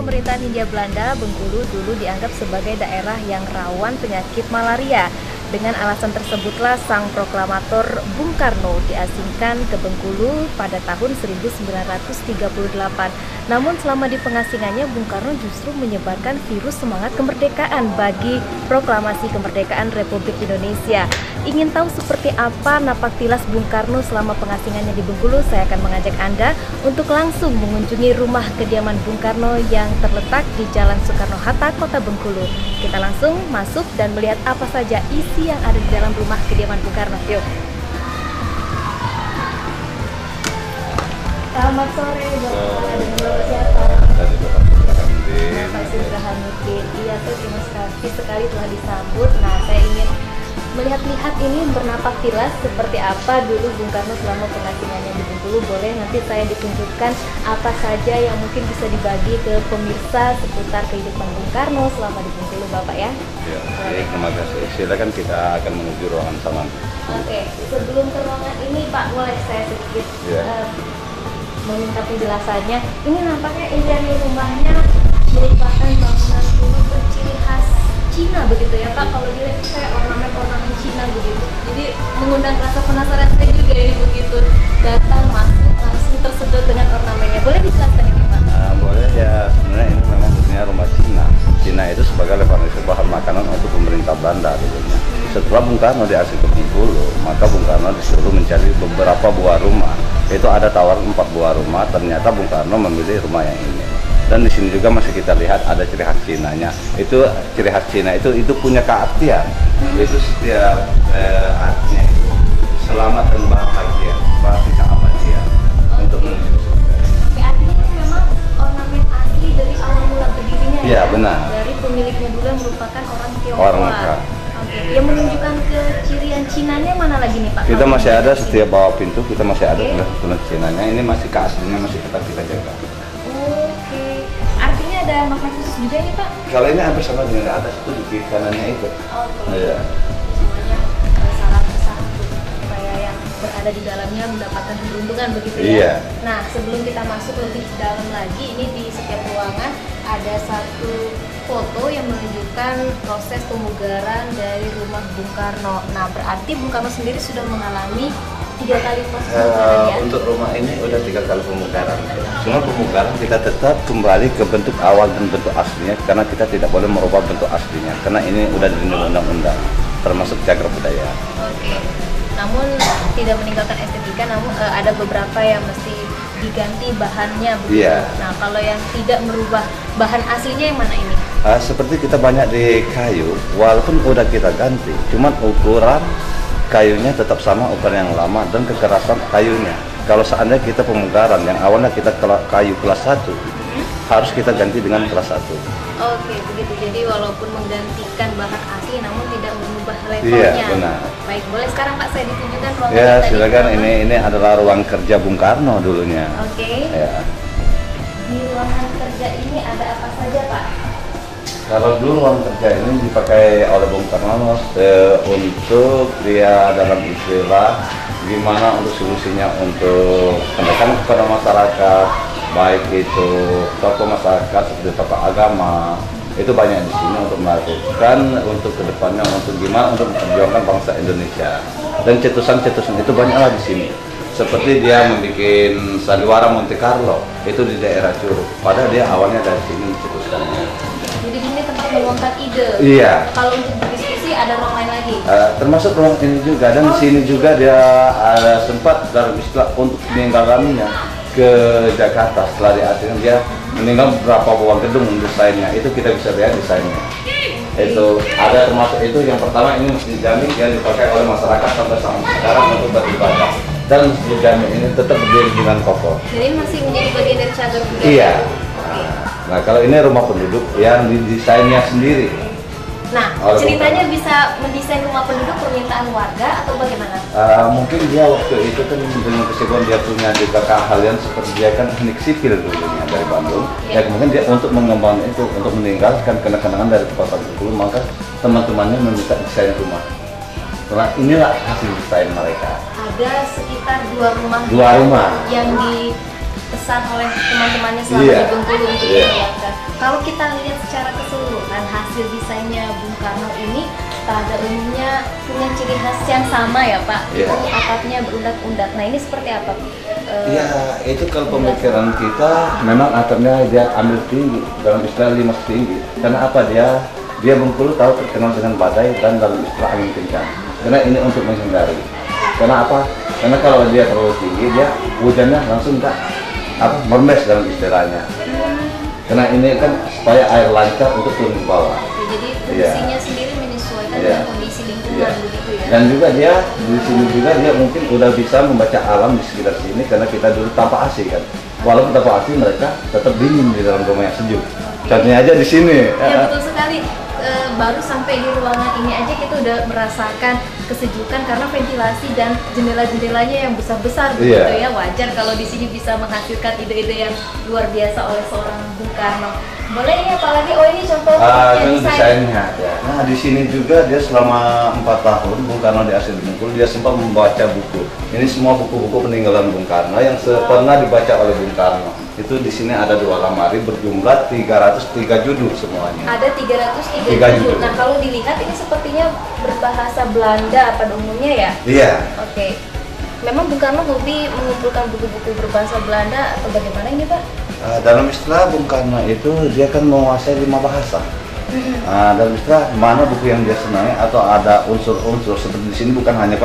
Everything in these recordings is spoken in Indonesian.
pemerintahan Hindia Belanda, Bengkulu dulu dianggap sebagai daerah yang rawan penyakit malaria. Dengan alasan tersebutlah sang proklamator Bung Karno diasingkan ke Bengkulu pada tahun 1938. Namun selama di pengasingannya, Bung Karno justru menyebarkan virus semangat kemerdekaan bagi proklamasi kemerdekaan Republik Indonesia. Ingin tahu seperti apa napaktilas Bung Karno selama pengasingannya di Bengkulu? Saya akan mengajak Anda untuk langsung mengunjungi rumah kediaman Bung Karno yang terletak di Jalan Soekarno-Hatta, Kota Bengkulu. Kita langsung masuk dan melihat apa saja isi yang ada di dalam rumah kediaman Bung Karno. Yuk. Selamat sore, Bapak. Dengan Bapak siapa? Dari Bapak Sudrahamudin. Bapak Sudrahamudin. Iya, saya terima kasih sekali telah disambut. Nah, saya ingin melihat-lihat ini bernapaktilas seperti apa dulu Bung Karno selama pengasingannya di Bengkulu. Boleh nanti saya ditunjukkan apa saja yang mungkin bisa dibagi ke pemirsa seputar kehidupan Bung Karno selama di Bengkulu, Bapak ya? Ya, terima kasih. Silakan kita akan menuju ruangan sana. Oke, sebelum ke ruangan ini Pak, boleh saya sedikit meminta penjelasannya. Ini nampaknya interior rumahnya merupakan bangunan kuno berciri khas Cina begitu ya Pak. Kalau dilihat itu kayak ornamen-ornamen Cina begitu. Jadi mengundang rasa penasaran saya juga ini begitu datang masuk langsung tersedot dengan ornamennya. Boleh dijelaskan ini Pak? Boleh ya, sebenarnya ini memang bentuknya rumah Cina. Cina itu sebagai referensi bahan makanan untuk pemerintah Belanda dulunya. Setelah Bung Karno diasing ke Bengkulu, maka Bung Karno disuruh mencari beberapa buah rumah. Itu ada tawaran 4 buah rumah, ternyata Bung Karno memilih rumah yang ini. Dan di sini juga masih kita lihat ada ciri khas Cinanya. Itu ciri khas Cina itu punya keartian. Itu setiap artinya itu selamat dan bahagia, berarti keabadian untuk menuju surga. Artinya ini memang ornamen asli dari awal mula berdirinya ya? Iya, benar. Dari pemiliknya dulu yang merupakan orang Tionghoa. Orang. Yang menunjukkan kecirian Cinanya mana lagi nih Pak? Kita masih ada setiap bawah pintu, kita masih ada tulis Cinanya. Ini masih keaslinya masih tetap kita jaga. Oke. Artinya ada makna khusus juga nih Pak? Kalau ini hampir sama dengan di atas itu di kiri kanannya itu. Iya. Semuanya salah bersatu supaya yang berada di dalamnya mendapatkan keberuntungan begitu ya. Iya. Nah, sebelum kita masuk lebih dalam lagi, ini di setiap ruangan ada satu foto yang menunjukkan proses pemugaran dari rumah Bung Karno. Nah, berarti Bung Karno sendiri sudah mengalami 3 kali proses pemugaran ya? Untuk rumah ini udah 3 kali pemugaran. Cuma pemugaran kita tetap kembali ke bentuk awal dan bentuk aslinya karena kita tidak boleh merubah bentuk aslinya karena ini udah dilindungi undang-undang termasuk cagar budaya. Oke. Namun tidak meninggalkan estetika, namun ada beberapa yang mesti diganti bahannya begitu. Iya. Nah, kalau yang tidak merubah bahan aslinya yang mana ini? Seperti kita banyak di kayu, walaupun udah kita ganti, cuman ukuran kayunya tetap sama ukuran yang lama dan kekerasan kayunya. Kalau seandainya kita pemugaran yang awalnya kita kayu kelas 1, harus kita ganti dengan kelas 1. Oke, begitu. Jadi walaupun menggantikan bahan asli namun tidak mengubah levelnya. Iya, benar. Baik, boleh sekarang Pak saya ditunjukkan ruangan Ya, tadi. silakan. Ini adalah ruang kerja Bung Karno dulunya. Oke. Ya. Di ruangan kerja ini ada apa saja Pak? Kalau dulu ruang kerja ini dipakai oleh Bung Karno untuk dia dalam istilah gimana untuk solusinya untuk pendekatan kepada masyarakat, baik itu tokoh masyarakat seperti tokoh agama, itu banyak di sini untuk melakukan untuk kedepannya untuk gimana untuk memperjuangkan bangsa Indonesia. Dan cetusan-cetusan itu banyaklah di sini. Seperti dia membuat sandiwara Monte Carlo itu di daerah Curug. Padahal dia awalnya dari sini cetusannya. Jadi di sini tempat meluangkan ide. Iya. Kalau untuk berdiskusi ada ruang lain lagi. Termasuk ruang ini juga dan di sini juga dia sempat dalam istilah untuk meninggalkannya ke Jakarta setelah diasingkan dia meninggal beberapa buah gedung desainnya itu kita bisa lihat desainnya. Itu ada termasuk itu yang pertama ini masjid jami yang dipakai oleh masyarakat sampai sekarang untuk beribadah dan masjid jami ini tetap berdiri dengan kokoh. Jadi masih menjadi bagian dari cagar budaya. Iya. Nah, kalau ini rumah penduduk yang didesainnya sendiri. Nah, ceritanya bisa mendesain rumah penduduk permintaan warga atau bagaimana? Mungkin dia waktu itu kan dengan kesibukan dia punya juga keahlian seperti dia kan teknik sipil dulunya dari Bandung. Ya kemudian dia untuk mengembangkan itu, untuk meninggalkan kenang-kenangan dari kota Bengkulu, maka teman-temannya meminta desain rumah. Nah, inilah hasil desain mereka. Ada sekitar 2 rumah. 2 rumah yang dipesan oleh teman-temannya selama di Bengkulu untuk dilakukan. Kalau kita lihat secara keseluruhan hasil desainnya Bung Karno ini pada umumnya punya ciri khas yang sama ya Pak. Iya. Itu atapnya berundak-undak. Nah ini seperti apa? Iya, itu kalau pemikiran kita memang atapnya dia ambil tinggi, dalam istilah 5 tinggi. Karena apa dia Bengkulu tahu terkenal dengan badai dan dalam istilah angin kencang. Karena ini untuk menghindari. Karena apa? Karena kalau dia terlalu tinggi, dia hujannya langsung mermes dalam istilahnya. Karena ini kan supaya air lancar untuk turun ke bawah. Oke, jadi fungsinya sendiri menyesuaikan dengan kondisi lingkungan begitu ya. Dan juga dia di sini juga dia mungkin udah bisa membaca alam di sekitar sini karena kita dulu tanpa AC kan. Walaupun tanpa AC mereka tetap dingin di dalam rumah yang sejuk. Contohnya aja di sini. Ya betul sekali. Baru sampai di ruangan ini aja kita udah merasakan kesejukan karena ventilasi dan jendela-jendelanya yang besar-besar begitu ya. Wajar kalau di sini bisa menghasilkan ide-ide yang luar biasa oleh seorang Bung Karno. Boleh ini apalagi? Oh ini contoh desainnya. Ya. Nah di sini juga dia selama 4 tahun Bung Karno di asli Bengkulu dia sempat membaca buku. Ini semua buku-buku peninggalan Bung Karno yang pernah dibaca oleh Bung Karno. Itu di sini ada 2 lemari berjumlah 303 judul semuanya. Ada 303 judul. Nah kalau dilihat ini sepertinya berbahasa Belanda pada umumnya ya? Iya. Oke. Memang Bung Karno hobi mengumpulkan buku-buku berbahasa Belanda atau bagaimana ini Pak? Dalam istilah Bung Karno itu dia kan menguasai 5 bahasa. Dalam istilah mana buku yang dia senangi atau ada unsur-unsur seperti di sini bukan hanya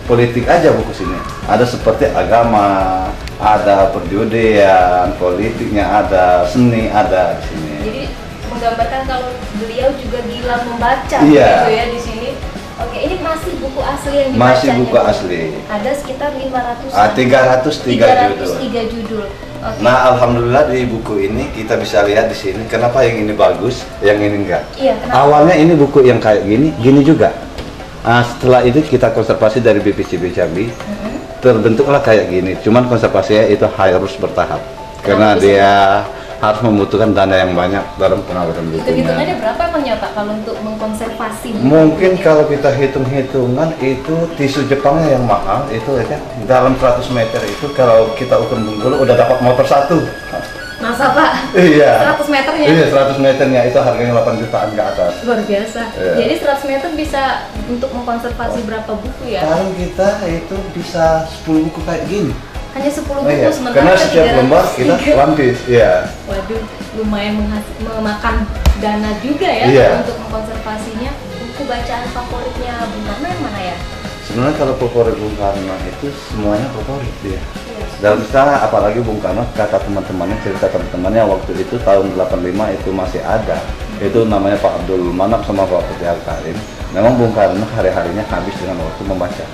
politik aja buku sini. Ada seperti agama, ada perjudian, politiknya ada, seni ada di sini. Jadi menggambarkan kalau beliau juga gila membaca Iya. gitu ya di sini. Oke, ini masih buku asli yang dibaca. Masih buku asli. Ada sekitar 500. 303 judul. Oke. Nah, alhamdulillah di buku ini kita bisa lihat di sini kenapa yang ini bagus, yang ini enggak. Iya, kenapa? Awalnya ini buku yang kayak gini juga. Setelah itu kita konservasi dari BPCB Jambi, terbentuklah kayak gini. Cuman konservasinya itu harus bertahap, karena dia harus membutuhkan dana yang banyak dalam penawaran bukunya. Hitung-hitungannya berapa emangnya Pak kalau untuk mengkonservasi buku? Mungkin kalau kita hitung-hitungan itu tisu Jepangnya yang mahal itu ya kan dalam 100 meter itu kalau kita ukur Bengkulu udah dapat motor 1. Masa Pak? Iya. 100 meternya? Iya 100 meternya itu harganya 8 jutaan ke atas. Luar biasa. Iya. Jadi 100 meter bisa untuk mengkonservasi berapa buku ya? Sekarang kita itu bisa 10 buku kayak gini. Hanya 10 buku Iya. sementara Karena setiap lembar kita 303. lampis, ya. Waduh, lumayan memakan dana juga ya Iya. untuk mengkonservasinya. Buku bacaan favoritnya Bung Karno yang mana ya? Sebenarnya kalau favorit Bung Karno itu semuanya favorit dia. Iya. Dalam istilah apalagi Bung Karno kata teman-temannya, cerita teman-temannya waktu itu tahun 85 itu masih ada. Itu namanya Pak Abdul Manap sama Pak Putih Al-Karim. Memang Bung Karno hari-harinya habis dengan waktu membaca.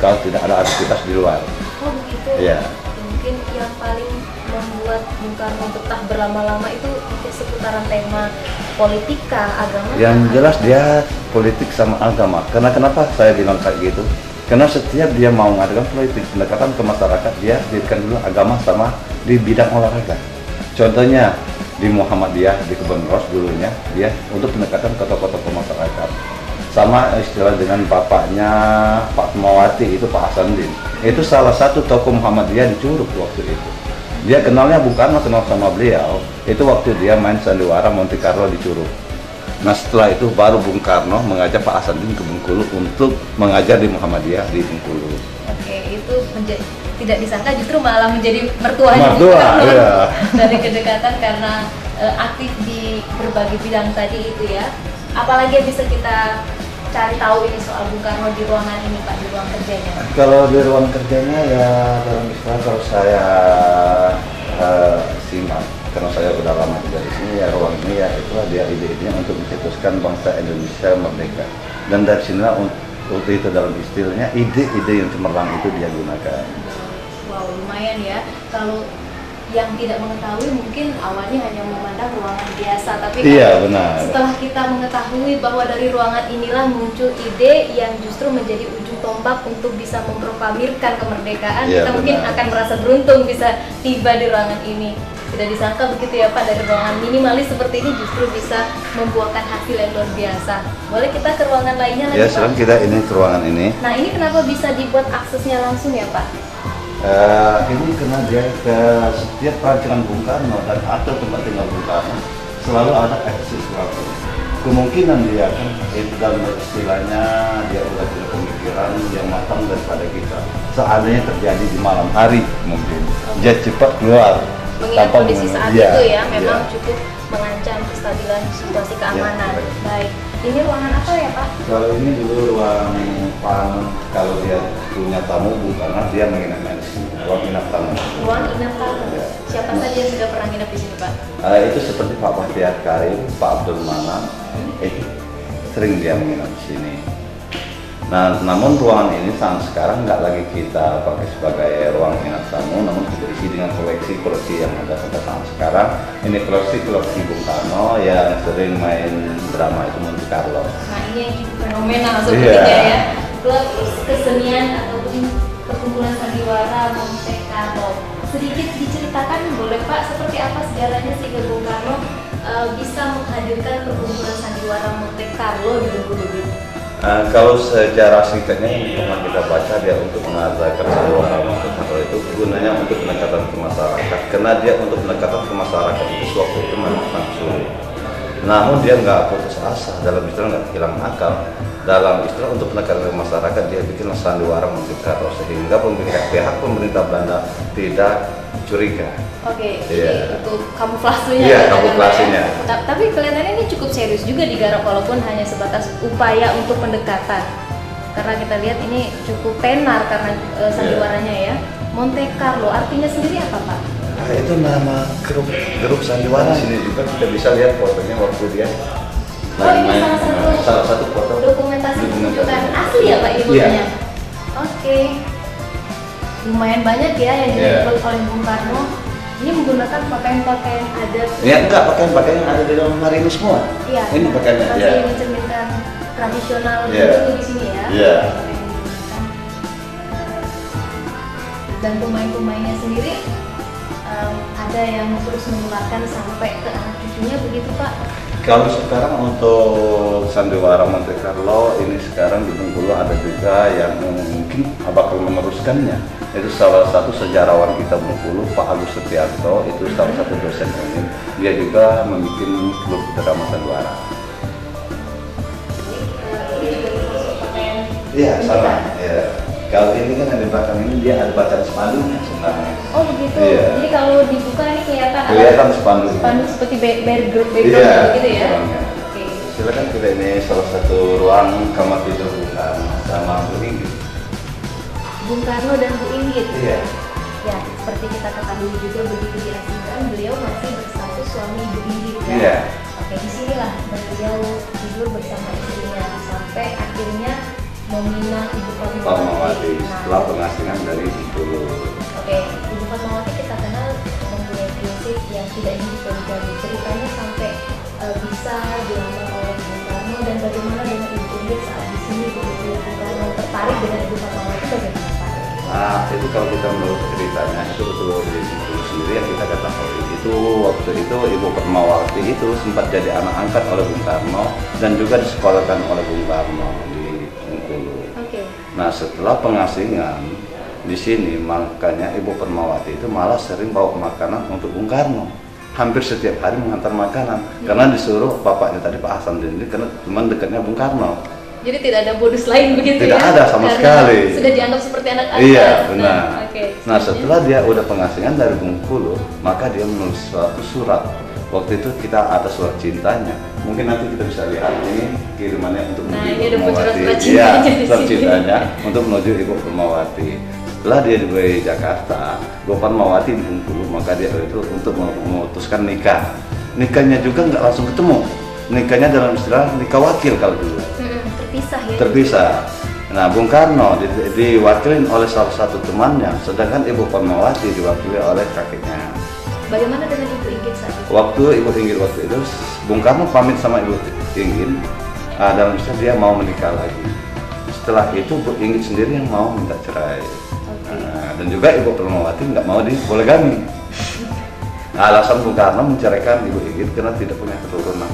Kalau tidak ada aktivitas di luar. Oh begitu. Iya. Mungkin yang paling membuat Bung Karno betah berlama-lama itu seputaran tema politika, agama. Yang jelas dia politik sama agama. Karena kenapa saya bilang kayak gitu? Karena setiap dia mau mengadakan politik pendekatan ke masyarakat, dia dirikan dulu agama sama di bidang olahraga. Contohnya di Muhammadiyah di Kebun Ros dulunya dia untuk pendekatan ke tokoh-tokoh masyarakat. Sama istilah dengan bapaknya Pak Mawati itu Pak Hasanuddin. Itu salah satu tokoh Muhammadiyah di Curug waktu itu. Dia kenalnya Bung Karno kenal sama beliau itu waktu dia main sandiwara Monte Carlo di Curug. Nah setelah itu baru Bung Karno mengajak Pak Hasanuddin ke Bengkulu untuk mengajar di Muhammadiyah di Bengkulu. Oke, itu tidak disangka justru malah menjadi mertuanya Mertua, Bung Karno. iya. Dari kedekatan karena aktif di berbagai bidang tadi itu ya. Apalagi yang bisa kita cari tahu ini soal Bung Karno di ruangan ini Pak, di ruang kerjanya? Kalau di ruang kerjanya ya dalam istilah kalau saya simak, karena saya udah lama juga di sini ya ruang ini ya itulah dia ide-idenya untuk mencetuskan bangsa Indonesia merdeka. Dan dari sinilah waktu itu dalam istilahnya ide-ide yang cemerlang itu dia gunakan. Wow, lumayan ya. Kalau yang tidak mengetahui mungkin awalnya hanya memandang ruangan biasa, tapi Iya, benar. setelah kita mengetahui bahwa dari ruangan inilah muncul ide yang justru menjadi ujung tombak untuk bisa memproklamirkan kemerdekaan, Iya, kita mungkin benar. akan merasa beruntung bisa tiba di ruangan ini. Tidak disangka begitu ya Pak, dari ruangan minimalis seperti ini justru bisa membuahkan hasil yang luar biasa. Boleh kita ke ruangan lainnya lagi Ya Pak? sekarang kita ini ke ruangan ini. Nah ini kenapa bisa dibuat aksesnya langsung ya Pak? Ini karena dia ke setiap perancangan Bung Karno dan atau tempat tinggal Bung Karno selalu ada sesuatu. Kemungkinan dia kan itu dalam istilahnya dia udah punya pemikiran yang matang daripada kita. Seandainya terjadi di malam hari mungkin dia cepat keluar. Mengingat kondisi saat itu ya, memang iya. cukup mengancam kestabilan situasi keamanan. Ya, baik, ini ruangan apa ya Pak? Kalau ini dulu ruang kalau dia punya tamu bukan dia menginap di sini. Ruang inap tamu. Ruang inap tamu. Ya. Siapa saja yang sudah pernah nginap di sini Pak? Itu seperti Pak Bahtiar Karim, Pak Abdul Manan, itu sering dia menginap di sini. Nah, namun ruangan ini sekarang nggak lagi kita pakai sebagai ruang inap tamu, namun kita isi dengan koleksi-koleksi yang ada sampai saat sekarang. Ini koleksi Bung Karno yang sering main drama itu Monte Carlo. Nah, ini yang cukup fenomenal sepertinya ya. Klub kesenian ataupun perkumpulan sandiwara Monte Carlo. Sedikit diceritakan boleh Pak, seperti apa sejarahnya sehingga Bung Karno bisa menghadirkan perkumpulan sandiwara Monte Carlo di Bengkulu ini? Kalau secara singkatnya yang pernah kita baca dia untuk mengadakan sandiwara Monte Carlo itu gunanya untuk pendekatan ke masyarakat, karena dia untuk pendekatan ke masyarakat itu sewaktu itu memang sangat sulit. Namun dia nggak putus asa, dalam istilah nggak hilang akal. Dalam istilah untuk pendekatan ke masyarakat dia bikin sandiwara Monte Carlo sehingga pihak pemerintah Belanda tidak curiga. Oke, Iya. jadi untuk kamuflasenya. Iya, katakanlah kamuflasenya. ya. Tapi kelihatannya ini cukup serius juga digarap walaupun hanya sebatas upaya untuk pendekatan. Karena kita lihat ini cukup tenar karena sandiwaranya ya. Monte Carlo artinya sendiri apa Pak? Itu nama grup sandiwara. Di sini juga kita bisa lihat fotonya waktu dia. Oh, ini salah satu foto dokumentasi pertunjukan asli ya Pak ini Iya. fotonya? Oke. Lumayan banyak ya yang direkrut oleh Bung Karno. Ini menggunakan pakaian-pakaian adat. Ya enggak, pakaian yang ada di dalam hari ini semua. Iya. Ini pakaiannya. Masih Ya. mencerminkan tradisional Iya. dulu di sini ya. Iya. Dan pemain-pemainnya sendiri ada yang terus menularkan sampai ke anak cucunya begitu Pak? Kalau sekarang untuk sandiwara Monte Carlo ini sekarang di Bengkulu ada juga yang mungkin bakal meneruskannya. Itu salah satu sejarawan kita Bengkulu, Pak Agus Setiarto, itu salah satu dosen ini. Dia juga membuat klub drama sandiwara. Ini juga termasuk pakaian. Iya, sama. Ya. Kalau ini kan ada di belakang ini dia ada bacaan spanduknya sebenarnya. Oh begitu. Iya. Jadi kalau dibuka ini kelihatan Kelihatan ada spanduk. spanduk seperti background Iya, gitu ya. ruangnya. Oke. Silakan kita ini salah satu ruang kamar tidur Bung Karno sama Bu Inggit. Bung Karno dan Bu Inggit. Iya. Ya, seperti kita ketahui juga begitu diasingkan beliau masih berstatus suami Ibu Inggit ya. Iya. Oke, disinilah beliau tidur bersama istrinya sampai akhirnya meminang Ibu Fatmawati Nah, setelah pengasingan dari Bengkulu. Oke, Ibu Fatmawati kita kenal mempunyai prinsip yang tidak ingin dipoligami. Ceritanya sampai bisa dilamar oleh Bung Karno dan bagaimana dengan Ibu Inggit saat di sini begitu Bung Karno tertarik dengan Ibu Fatmawati bagaimana Pak? Nah, itu kalau kita menurut ceritanya itu betul di Bengkulu sendiri yang kita ketahui itu waktu itu Ibu Fatmawati itu sempat jadi anak angkat oleh Bung Karno dan juga disekolahkan oleh Bung Karno di Bengkulu. Oke. Nah, setelah pengasingan di sini makanya Ibu Fatmawati itu malah sering bawa makanan untuk Bung Karno. Hampir setiap hari mengantar makanan karena disuruh bapaknya tadi Pak Hasan Dindi karena teman dekatnya Bung Karno. Jadi tidak ada bonus lain begitu Tidak ya? ada sama Karena sekali. Sudah dianggap seperti anak angkat. Iya, benar. Oke. Nah, setelah dia udah pengasingan dari Bengkulu, maka dia menulis suatu surat. Waktu itu kita ada surat cintanya. Mungkin nanti kita bisa lihat ini kirimannya untuk Nah, menuju ini ada Ibu bocoran Fatmawati. surat Iya, cintanya di surat sini. cintanya untuk menuju Ibu Fatmawati. Setelah dia di Jakarta, Ibu Fatmawati di Bengkulu, maka dia itu untuk memutuskan nikah. Nikahnya juga nggak langsung ketemu. Nikahnya dalam istilah nikah wakil kalau dulu. Terpisah ya. Terpisah. Nah, Bung Karno diwakilin oleh salah satu temannya, sedangkan Ibu Fatmawati diwakili oleh kakeknya. Bagaimana dengan Ibu Inggit saat itu? Waktu Ibu Inggit waktu itu, Bung Karno pamit sama Ibu Inggit, dalam istilah dia mau menikah lagi. Setelah itu Bu Inggit sendiri yang mau minta cerai. Dan juga Ibu Fatmawati nggak mau dipoligami. Nah, alasan Bung Karno menceraikan Ibu Inggit karena tidak punya keturunan.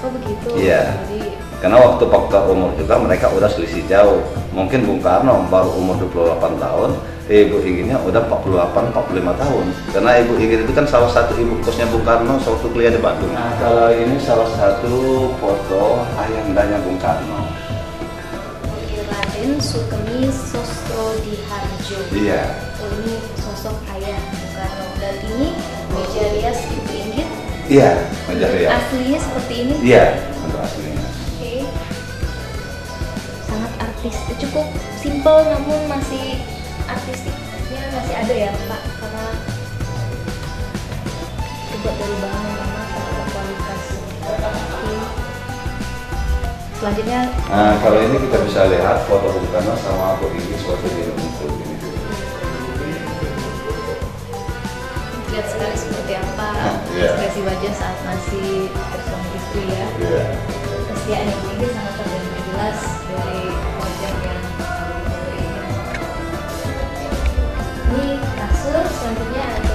Oh begitu. Iya. Jadi Karena waktu faktor umur juga mereka udah selisih jauh. Mungkin Bung Karno baru umur 28 tahun, Ibu Inggitnya udah 48-45 tahun. Karena Ibu Inggit itu kan salah satu ibu kosnya Bung Karno sewaktu kuliah di Bandung. Nah, kalau ini salah satu foto ayandanya Bung Karno. Raden Sukemi Sosrodihardjo. Iya. Oh, ini sosok ayah Bung Karno. Dan ini meja rias Ibu Inggit. Iya, meja rias. Aslinya seperti ini? Iya, untuk aslinya. Oke. Sangat artis, cukup simple namun masih artistiknya masih ada ya Pak, karena terbuat dari bahan yang memang sangat berkualitas. Oke. Selanjutnya, Nah, kalau ini kita bisa lihat foto Bung Karno sama Bu Inggit seperti ini untuk ini. lihat sekali seperti apa Iya. ekspresi wajah saat masih bersama istri ya. Iya. Kesetiaan Ibu Inggit sangat terlihat jelas dari wajah yang ini kasur. Selanjutnya ada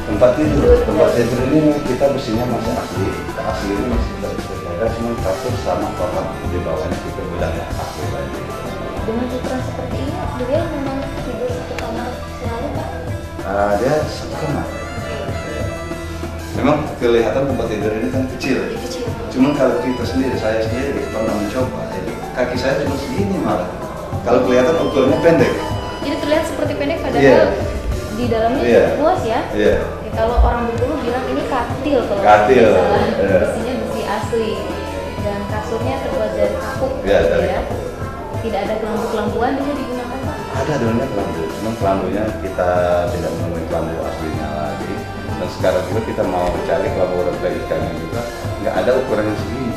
Tempat tidur. Tempat tidur ini kita besinya masih asli. Asli ini masih terjaga, cuma kasur sama kolam di bawahnya kita bilang ya asli lagi. dengan ukuran seperti ini, beliau memang tidur satu kamar selalu Pak? Dia satu kamar. Memang kelihatan tempat tidur ini kan kecil. Kecil. Cuman kalau kita sendiri, saya sendiri pernah mencoba, jadi kaki saya cuma segini malah. Kalau kelihatan ukurannya pendek. Jadi terlihat seperti pendek padahal Iya. di dalamnya Iya. luas ya. Iya. Ya, kalau orang Bengkulu bilang ini katil kalau Katil, tidak salah. iya. Besinya besi asli dan kasurnya terbuat dari kapuk. Iya, gitu dari ya. kapuk. Tidak ada kelambu-kelambuan dulu digunakan Pak. Ada dulunya kelambu, cuman kelambunya kita tidak menemui kelambu aslinya lagi. Dan sekarang juga kita mau cari kelambu replik ikannya juga nggak ada ukurannya segini.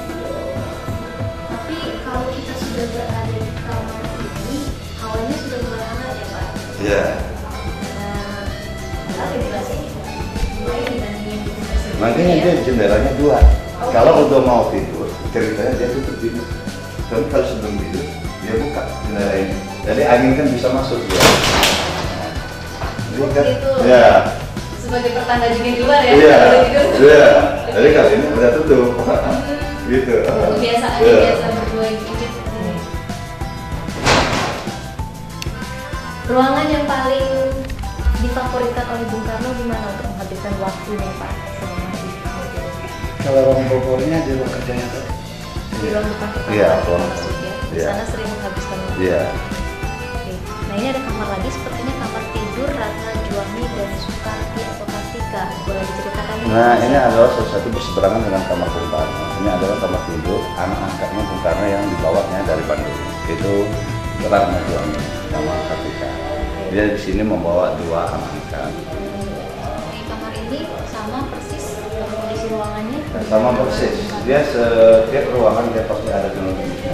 Tapi kalau kita sudah berada di kamar ini, hawanya sudah mulai hangat ya Pak. Iya. Nah, ventilasinya mulai dibandingin di tempat sebelumnya Makanya ya. dia jendelanya dua. Oh, Kalau iya. udah mau tidur, ceritanya dia tutup ini. Tapi kalau sebelum tidur, dia buka jendela ini. Jadi angin kan bisa masuk ya. Jadi Oh, kan, gitu. ya. Sebagai pertanda juga di luar ya. Iya, kalau tidur. iya. Jadi kali ini udah tutup. Gitu. Kebiasaan Iya. biasa berdua gitu. Ruangan yang paling difavoritkan oleh Bung Karno gimana untuk menghabiskan waktunya Pak selama di mobil? Kalau ruang favoritnya di ruang kerjanya tuh. Di ruang depan pertama Iya, Pak, ruang maksud ya. Di iya. sana sering menghabiskan waktu. Iya. Oke. Nah ini ada kamar lagi, sepertinya kamar tidur Ratna Juwani dan Sukarti atau Kartika. Boleh diceritakan ini? Nah, ini adalah salah satu berseberangan dengan kamar Bung Karno. Ini adalah kamar tidur anak angkatnya Bung Karno yang dibawanya dari Bandung. Itu Ratna Juwani sama Kartika. Dia di sini membawa dua anak angkat. Di kamar ini sama persis kondisi ruangannya. Sama persis. Dia setiap ruangan dia pasti ada kliniknya.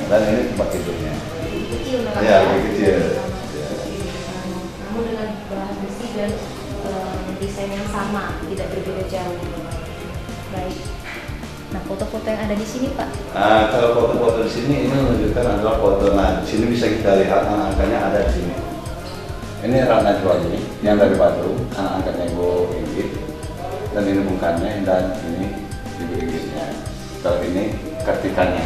Dan ini tempat tidurnya. Kecil memang. Iya, lebih kecil. Namun dengan bahan besi dan desain yang sama, tidak berbeda jauh. Baik. Nah, foto-foto yang ada di sini, Pak. Nah, kalau foto-foto di sini ini menunjukkan adalah foto. Nah, di sini bisa kita lihat anak angkatnya ada di sini. Ini Ratna Juwani yang dari Bandung, anak angkatnya Ibu Inggit. Dan ini Bung Karno dan ini Ibu Inggitnya. Kalau ini Kartikanya.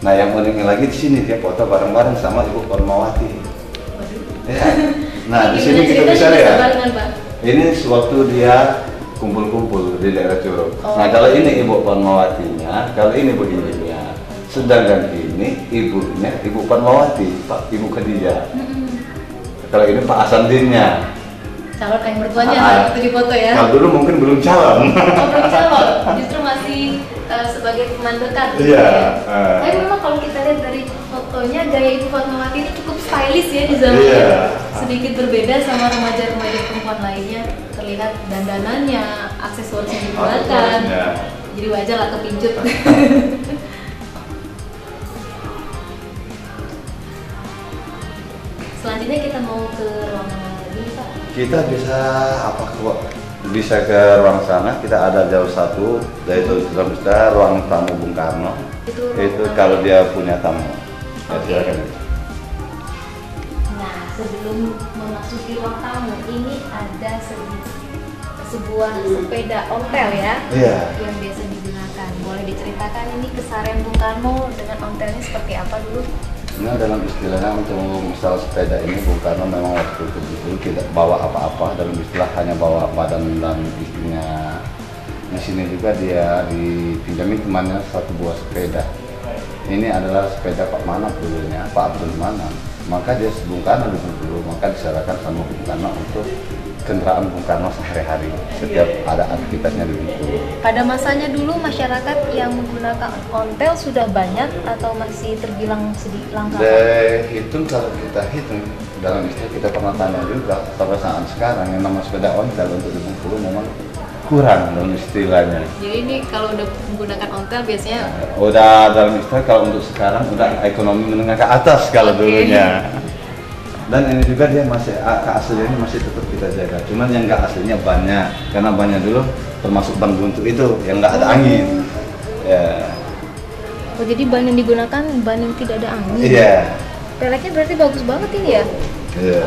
Nah, yang uniknya lagi di sini dia foto bareng-bareng sama Ibu Padmawati. Ya. Nah, di sini kita bisa lihat. Ini sewaktu dia kumpul-kumpul di daerah Curug. Oh. Nah, kalau ini Ibu Padmawatinya, kalau ini Bu Inggitnya. Sedangkan ini ibunya Ibu Padmawati, Pak Ibu Khadijah. Kalau ini Pak Asandinnya. Calon kayak mertuanya waktu di foto ya. Kalau dulu mungkin belum calon. Oh, belum calon, justru masih sebagai teman dekat gitu Iya, ya. Tapi memang kalau kita lihat dari fotonya, gaya Ibu Fatmawati ini cukup stylish ya di zaman Iya. sedikit berbeda sama remaja-remaja perempuan lainnya. Terlihat dandanannya, aksesoris yang digunakan, Aksesorisnya. jadi wajar lah kepincut. Selanjutnya kita mau ke ruangan lagi Pak. Kita bisa apa kok? Bisa ke ruang sana. Kita ada jauh satu, yaitu kita ruang tamu Bung Karno. Itu ruang Itu tamu. kalau dia punya tamu. Ya, Oke. silakan. Nah, sebelum memasuki ruang tamu, ini ada sebuah sepeda ontel ya, Iya. yang biasa digunakan. Boleh diceritakan ini keseharian Bung Karno dengan ontelnya seperti apa dulu? Nah, dalam istilahnya untuk misal sepeda ini Bung Karno memang waktu itu tidak bawa apa-apa, dalam istilah hanya bawa badan dan istrinya. Di sini juga dia dipinjami temannya satu buah sepeda. Ini adalah sepeda Pak Manap dulunya, Pak Abdul Manap. Maka dia Bung Karno dulu, maka diserahkan sama Bung Karno untuk kendaraan Bung Karno sehari-hari setiap ada aktivitasnya di Bengkulu. Pada masanya dulu masyarakat yang menggunakan ontel sudah banyak atau masih terbilang sedikit langka? Hitung kalau kita hitung dalam istilah kita pernah tanya juga sampai saat sekarang yang nama sepeda ontel untuk di Bengkulu memang kurang dalam istilahnya. Jadi ini kalau udah menggunakan ontel biasanya udah dalam istilah kalau untuk sekarang udah ekonomi menengah ke atas kalau dulunya. Dan ini juga dia masih keasliannya masih tetap kita jaga. Cuman yang nggak aslinya banyak, karena banyak dulu termasuk ban buntu itu yang nggak ada angin. Ya. Oh, jadi ban yang digunakan ban yang tidak ada angin. Iya. Peleknya berarti bagus banget ini ya. Iya.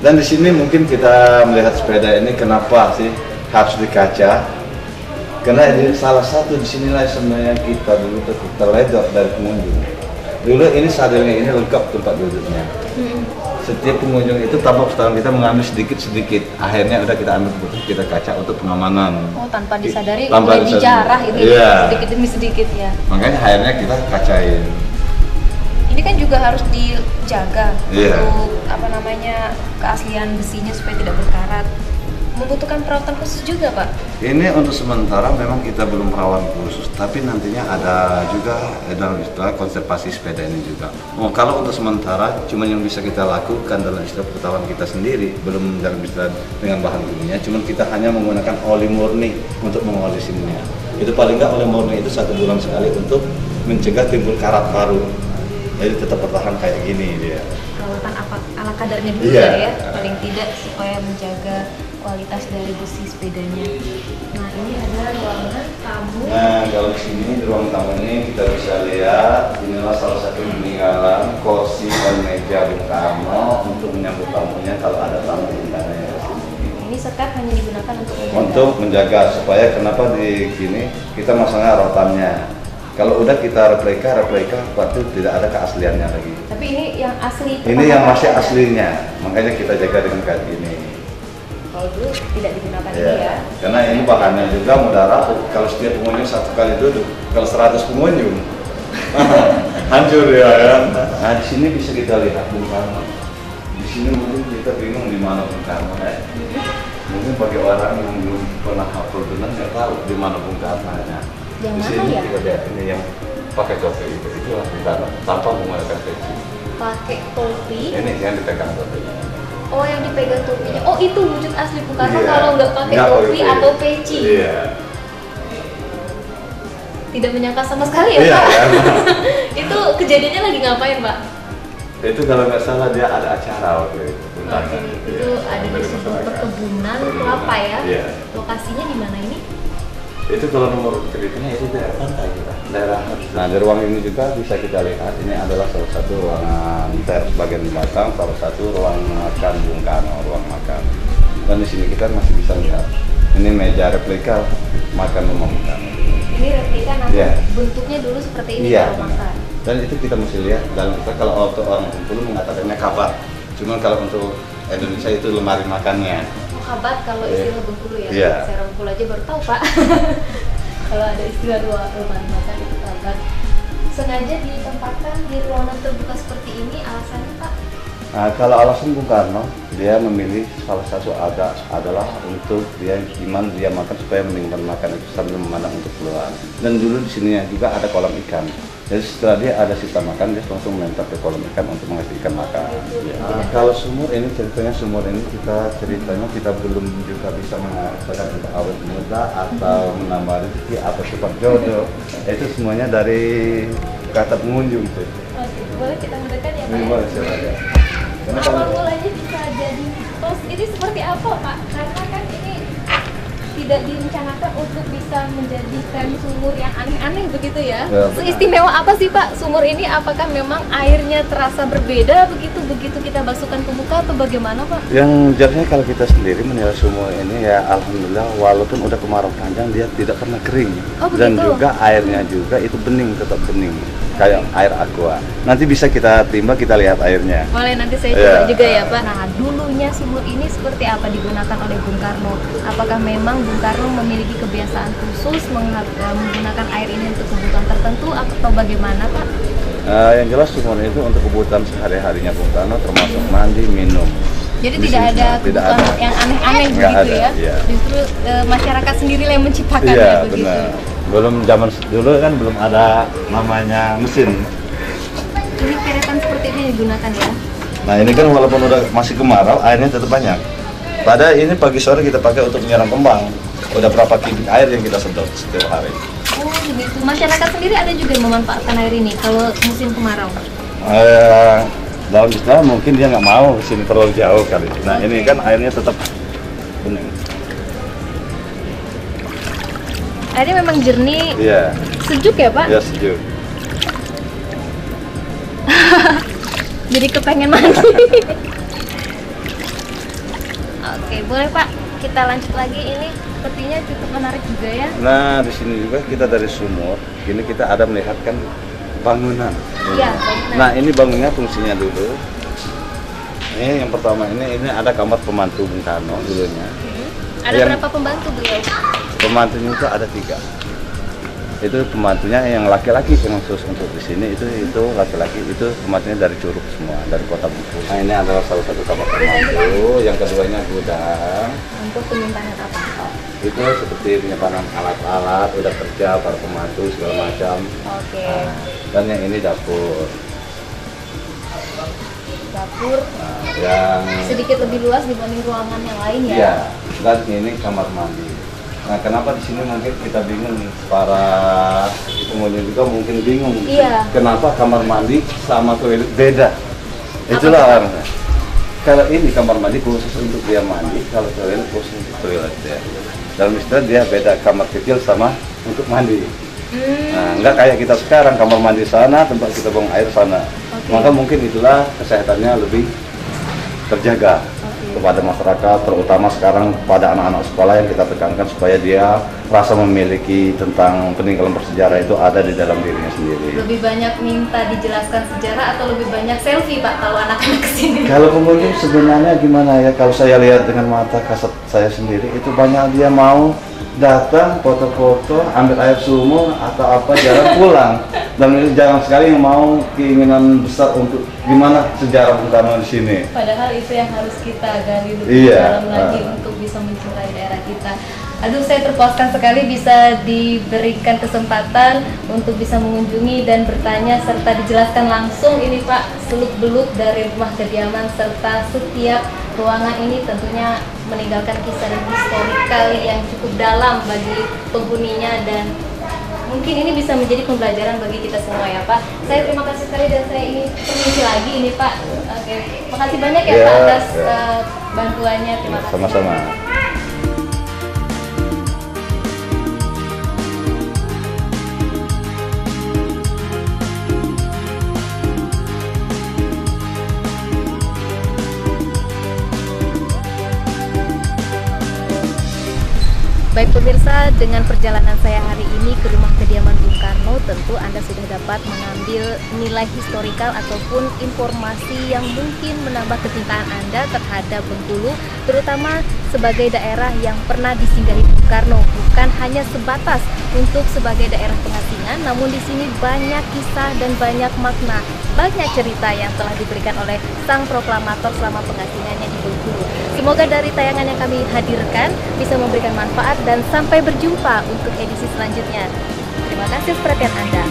Dan di sini mungkin kita melihat sepeda ini kenapa sih harus dikaca? Karena ini salah satu di sinilah sebenarnya kita dulu terledor dari pengunjung. Dulu ini sadelnya ini lengkap tempat duduknya. Setiap pengunjung itu tanpa setelah kita mengambil sedikit-sedikit, akhirnya udah kita ambil kita kaca untuk pengamanan. Oh, tanpa disadari mulai dijarah ini sedikit demi sedikit ya. Makanya akhirnya kita kacain. Ini kan juga harus dijaga untuk apa namanya keaslian besinya supaya tidak berkarat. Membutuhkan perawatan khusus juga, Pak? Ini untuk sementara memang kita belum merawat khusus, tapi nantinya ada juga dalam istilah konservasi sepeda ini juga. Oh, kalau untuk sementara cuma yang bisa kita lakukan dalam istilah pengetahuan kita sendiri, belum dalam istilah dengan bahan kimia, cuma kita hanya menggunakan oli murni untuk mengolisinnya. Itu paling nggak oli murni itu 1 bulan sekali untuk mencegah timbul karat baru. Jadi tetap bertahan kayak gini dia. Perawatan ala kadarnya dulu ya, paling tidak supaya menjaga kualitas dari besi sepedanya. Nah, ini ada ruangan tamu. Nah, kalau di sini di ruang tamu ini kita bisa lihat inilah salah satu peninggalan kursi dan meja Bung Karno untuk menyambut tamunya kalau ada tamu di sana ya. Ini sekat hanya digunakan untuk menjaga supaya kenapa di sini kita masangnya rotannya. Kalau udah kita replika waktu tidak ada keasliannya lagi. Tapi ini yang asli. Ini yang masih aslinya, makanya kita jaga dengan kayak gini. Kalau dulu tidak digunakan ini ya. Karena ini bahannya juga mudarat. Kalau setiap pengunjung 1 kali duduk, kalau 100 pengunjung hancur ya kan. Nah, di sini bisa kita lihat Bung Karno. Di sini mungkin kita bingung di mana Bung Karno ya. Mungkin bagi orang yang belum pernah hafal benar nggak tahu di mana Bung Karno ya. Yang di mana sini ya? kita lihat ini yang pakai topi itu lah Bung Karno tanpa menggunakan peci. Pakai topi. Ini yang dipegang topi. Oh, yang dipegang topinya. Oh, itu wujud asli Bung Karno Iya. kalau nggak pakai topi atau peci. Iya. Tidak menyangka sama sekali ya, Iya, Pak? ya. Itu kejadiannya lagi ngapain, Pak? Itu kalau nggak salah dia ada acara waktu itu. Oke, itu ada di sebuah perkebunan kelapa ya. Iya. Lokasinya di mana ini? Itu kalau nomor ceritanya itu daerah pantai kita. Nah, di ruang ini juga bisa kita lihat ini adalah salah satu ruangan teras bagian belakang, salah satu ruang makan Bung Karno, ruang makan. Dan di sini kita masih bisa lihat ini meja replika makan rumah Bung Karno. Ini replika namun Iya. bentuknya dulu seperti ini Iya. kalau makan. Dan itu kita mesti lihat dalam kita kalau untuk orang Bengkulu mengatakannya kabar. Cuman kalau untuk Indonesia itu lemari makannya. Oh, kabat kalau istilah Bengkulu ya. Iya. Saya Bengkulu aja baru tahu, Pak. Kalau ada istilah rumah makan itu kabat. Sengaja ditempatkan di ruangan terbuka seperti ini alasannya, Pak? Nah, kalau alasan Bung Karno, dia memilih salah satu adalah untuk dia gimana dia makan supaya meninggalkan makan itu sambil memandang untuk keluar. Dan dulu di sini juga ada kolam ikan. Jadi setelah dia ada sisa makan, dia langsung melempar ke kolam ikan untuk mengasih ikan makan. Nah, kalau sumur ini ceritanya kita belum juga bisa mengatakan untuk awet muda atau menambah rezeki atau cepat jodoh. Itu semuanya dari kata pengunjung sih. Oke, boleh kita mendekat ya, Pak? Ini Ya? boleh silakan. Awal mulanya bisa jadi tos ini seperti apa, Pak? Karena kan ini tidak direncanakan untuk bisa menjadikan sumur yang aneh-aneh begitu ya. Seistimewa apa sih, Pak, sumur ini? Apakah memang airnya terasa berbeda begitu kita basuhkan ke muka atau bagaimana, Pak? Yang jelasnya kalau kita sendiri menilai sumur ini ya alhamdulillah walaupun udah kemarau panjang dia tidak pernah kering. Oh, dan begitu? juga airnya juga itu bening, tetap bening. kayak air aqua. Nanti bisa kita timbang, kita lihat airnya. Boleh, nanti saya coba juga ya Pak. Nah, dulunya sumur ini seperti apa digunakan oleh Bung Karno? Apakah memang Bung Karno memiliki kebiasaan khusus menggunakan air ini untuk kebutuhan tertentu atau bagaimana Pak? Yang jelas sumur itu untuk kebutuhan sehari-harinya Bung Karno, termasuk mandi, minum. Jadi tidak ada kebutuhan yang aneh-aneh begitu ya? Iya. Justru masyarakat sendiri yang menciptakannya Iya, begitu. benar. Belum zaman dulu kan belum ada namanya mesin. Ini peretan seperti ini digunakan ya? Nah ini kan walaupun udah masih kemarau, airnya tetap banyak. Pada ini pagi sore kita pakai untuk menyiram kembang. Udah berapa kubik air yang kita sedot setiap hari. Oh begitu. Masyarakat sendiri ada juga yang memanfaatkan air ini kalau musim kemarau? Dalam istilah mungkin dia nggak mau kesini terlalu jauh kali. Nah ini kan airnya tetap bening. Airnya memang jernih, Iya. sejuk ya Pak? Iya sejuk. Jadi kepengen mandi. Oke, boleh Pak. Kita lanjut lagi, ini sepertinya cukup menarik juga ya. Nah di sini juga kita dari sumur, ini kita ada melihatkan bangunan. Iya, bangunan. Nah ini bangunnya fungsinya dulu. Ini yang pertama ini ada kamar pembantu Bung Karno dulunya. Ada berapa pembantu beliau? Pembantunya itu ada 3. Itu pembantunya yang laki-laki yang khusus untuk di sini itu laki-laki, itu pembantunya dari Curug semua, dari kota Bengkulu. Nah ini adalah salah satu kamar pembantu, yang keduanya gudang. Untuk penyimpanan apa? Itu seperti penyimpanan alat-alat, udah kerja para pembantu segala macam. Oke. Nah, dan yang ini dapur. Dapur Yang sedikit lebih luas dibanding ruangan yang lain ya? iya, dan ini kamar mandi. Nah, kenapa di sini mungkin kita bingung, para pengunjung juga mungkin bingung. Iya. Kenapa kamar mandi sama toilet beda? Itulah alasannya. Kalau ini kamar mandi khusus untuk dia mandi, kalau toilet khusus untuk toilet ya. Dalam istilah dia beda, kamar kecil sama untuk mandi. Nah, enggak kayak kita sekarang, kamar mandi sana, tempat kita buang air sana. Maka mungkin itulah kesehatannya lebih terjaga kepada masyarakat, terutama sekarang pada anak-anak sekolah yang kita tekankan supaya dia rasa memiliki tentang peninggalan bersejarah itu ada di dalam dirinya sendiri. Lebih banyak minta dijelaskan sejarah atau lebih banyak selfie Pak kalau anak-anak kesini? Kalau pengunjung sebenarnya gimana ya, kalau saya lihat dengan mata kasat saya sendiri itu banyak dia mau datang foto-foto, ambil air sumur atau apa, jarang pulang. Dan ini jarang sekali yang mau keinginan besar untuk gimana sejarah Bung Karno di sini. Padahal itu yang harus kita gali lebih dalam lagi untuk bisa mencintai daerah kita. Aduh, saya terpuaskan sekali bisa diberikan kesempatan untuk bisa mengunjungi dan bertanya serta dijelaskan langsung ini Pak, seluk-beluk dari rumah kediaman serta setiap ruangan ini tentunya meninggalkan kisah dan historikal yang cukup dalam bagi penghuninya, dan mungkin ini bisa menjadi pembelajaran bagi kita semua ya Pak. Saya terima kasih sekali dan saya ini permisi lagi ini Pak. Oke, makasih banyak ya Pak atas bantuannya. Terima kasih. Sama-sama. Baik pemirsa, dengan perjalanan saya hari ini ke rumah kediaman Bung Karno, tentu Anda sudah dapat mengambil nilai historikal ataupun informasi yang mungkin menambah kecintaan Anda terhadap Bengkulu, terutama sebagai daerah yang pernah disinggahi Bung Karno, bukan hanya sebatas untuk sebagai daerah pengasingan, namun di sini banyak kisah dan banyak makna, banyak cerita yang telah diberikan oleh sang proklamator selama pengasingannya di Bengkulu. Semoga dari tayangan yang kami hadirkan bisa memberikan manfaat dan sampai berjumpa untuk edisi selanjutnya. Terima kasih perhatian Anda.